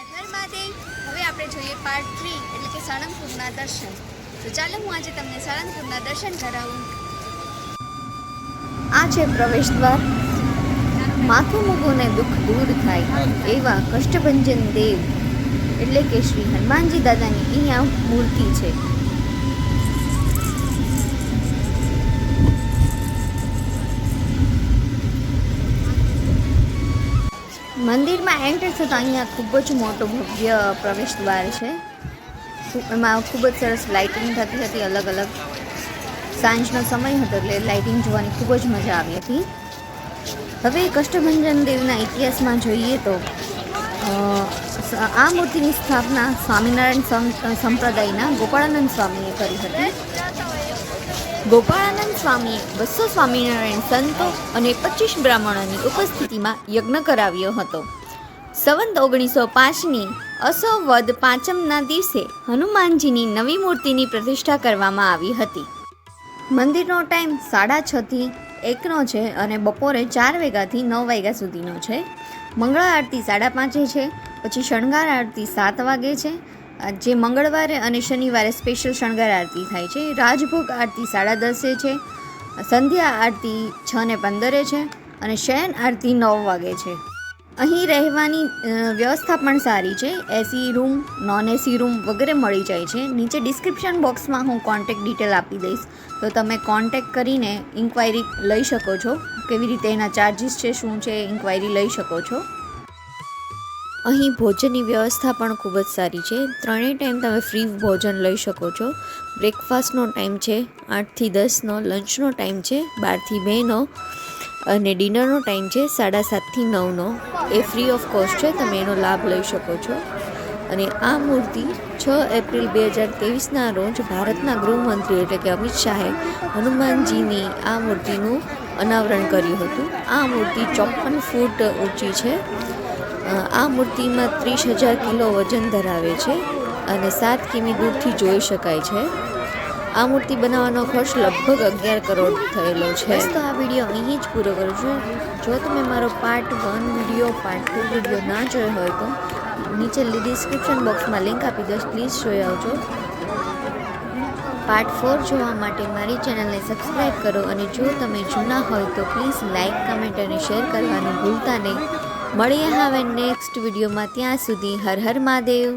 હર મહાદેવ. હવે આપણે જોઈએ પાર્ટ 3 એટલે કે સાળંગપુરના દર્શન. તો ચાલો હું આજે તમને સાળંગપુરના દર્શન કરાવું. આ છે પ્રવેશ દ્વાર. માથું મૂકોને દુઃખ દૂર થાય એવા કષ્ટભંજન દેવ એટલે કે શ્રી હનુમાનજી દાદાની અહીંયા મૂર્તિ છે. મંદિરમાં એન્ટર થતાં અહીંયા ખૂબ જ મોટો ભવ્ય પ્રવેશ દ્વાર છે. એમાં ખૂબ જ સરસ લાઇટિંગ થતી હતી. અલગ અલગ સાંજનો સમય હતો એટલે લાઇટિંગ જોવાની ખૂબ જ મજા આવી હતી. હવે કષ્ટભંજન દેવના ઇતિહાસમાં જોઈએ તો આ મૂર્તિની સ્થાપના સ્વામિનારાયણ સંપ્રદાયના ગોપાળાનંદ સ્વામીએ કરી હતી. ગોપાળાનંદ સ્વામીએ 200 સ્વામિનારાયણ સંતો અને 25 બ્રાહ્મણોની ઉપસ્થિતિમાં યજ્ઞ કરાવ્યો હતો. સંવત 1905ની અસોવદ પાંચમના દિવસે હનુમાનજીની નવી મૂર્તિની પ્રતિષ્ઠા કરવામાં આવી હતી. મંદિરનો ટાઈમ 6:30 થી 1 છે અને બપોરે 4 વાગ્યાથી 9 વાગ્યા સુધીનો છે. મંગળા આરતી 5:30 છે, પછી શણગાર આરતી 7 વાગે છે, જે મંગળવારે અને શનિવારે સ્પેશિયલ શણગાર આરતી થાય છે. રાજભોગ આરતી 10:30 છે, સંધ્યા આરતી 6:15 છે અને શયન આરતી 9 વાગે છે. અહીં રહેવાની વ્યવસ્થા પણ સારી છે. AC room, non AC room વગેરે મળી જાય છે. નીચે ડિસ્ક્રિપ્શન બોક્સમાં હું કોન્ટેક્ટ ડિટેલ આપી દઈશ, તો તમે કોન્ટેક્ટ કરીને ઇન્ક્વાયરી લઈ શકો છો. કેવી રીતે એના ચાર્જિસ છે, શું છે, ઇન્ક્વાયરી લઈ શકો છો. અહીં ભોજનની વ્યવસ્થા પણ ખૂબ જ સારી છે. 3 ટાઈમ તમે ફ્રી ભોજન લઈ શકો છો. બ્રેકફાસ્ટનો ટાઈમ છે 8 થી 10નો, લંચનો ટાઈમ છે 12 થી 2નો અને ડિનરનો ટાઈમ છે 7:30 થી 9નો. એ ફ્રી ઓફ કોસ્ટ છે, તમે એનો લાભ લઈ શકો છો. અને આ મૂર્તિ 6 એપ્રિલ 2023ના રોજ ભારતના ગૃહમંત્રી એટલે કે અમિત શાહે હનુમાનજીની આ મૂર્તિનું અનાવરણ કર્યું હતું. આ મૂર્તિ 54 ફૂટ ઊંચી છે. આ મૂર્તિમાં 30,000 કિલો વજન ધરાવે છે અને 7 કિમી દૂરથી જોઈ શકાય છે. આ મૂર્તિ બનાવવાનો ખર્ચ લગભગ 11 કરોડ થયેલો છે. તો આ વિડીયો અહીં જ પૂરો કરું છું. જો તમે મારો પાર્ટ 1 વિડીયો, પાર્ટ 2 વિડીયો ના જોયો હોય તો નીચે ડિસ્ક્રિપ્શન બોક્સમાં લિંક આપી દઈશ, પ્લીઝ જોઈ આવજો. પાર્ટ 4 જોવા માટે મારી ચેનલને સબસ્ક્રાઈબ કરો અને જો તમે જૂના હોય તો પ્લીઝ લાઇક, કમેન્ટ અને શેર કરવાનું ભૂલતા નહીં. મળીએ હવે નેક્સ્ટ વિડીયોમાં. ત્યાં સુધી હર હર મહાદેવ.